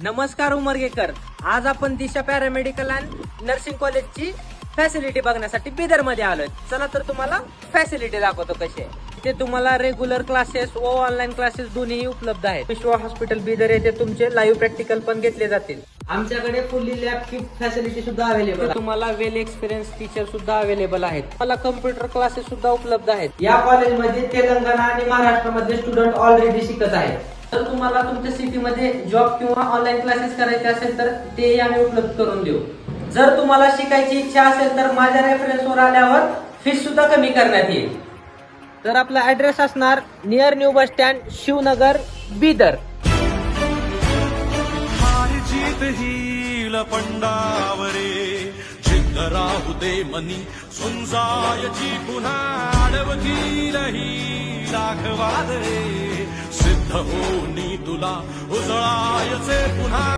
नमस्कार उमरगेकर. आज आपण दिशा पॅरामेडिकल अँड नर्सिंग कॉलेजची फॅसिलिटी बघण्यासाठी बिदर मध्ये आलोय. चला तर तुम्हाला फॅसिलिटी दाखवतो कशी आहे. इथे तुम्हाला रेग्युलर क्लासेस व ऑनलाईन क्लासेस दोन्ही उपलब्ध आहेत. विश्वा हॉस्पिटल बिदर येथे तुमचे लाईव्ह प्रॅक्टिकल पण घेतले जातील. आमच्याकडे फुल्ली लॅबची फॅसिलिटी सुद्धा अवेलेबल आहे. तुम्हाला वेल एक्सपिरियन्स टीचर सुद्धा अवेलेबल आहेत. तुम्हाला कम्प्युटर क्लासेस सुद्धा उपलब्ध आहेत. या कॉलेजमध्ये तेलंगणा आणि महाराष्ट्रामध्ये स्टुडंट ऑलरेडी शिकत आहेत. तर तुम्हाला तुमच्या सिटीमध्ये जॉब किंवा ऑनलाईन क्लासेस करायचे असेल तर ते आम्ही उपलब्ध करून देऊ. जर तुम्हाला शिकायची इच्छा असेल तर माझ्या रेफरन्सवर आल्यावर फीस सुद्धा कमी करण्यात येईल. तर आपला ऍड्रेस असणार near new bus stand, Shivnagar, Bidar. जीत हील पंडावरे जिद्द राहू दे मनी सुंजायची पुन्हा आडवतील ही दाखवा दे सिद्ध होनी तुला उजळायचे पुन्हा.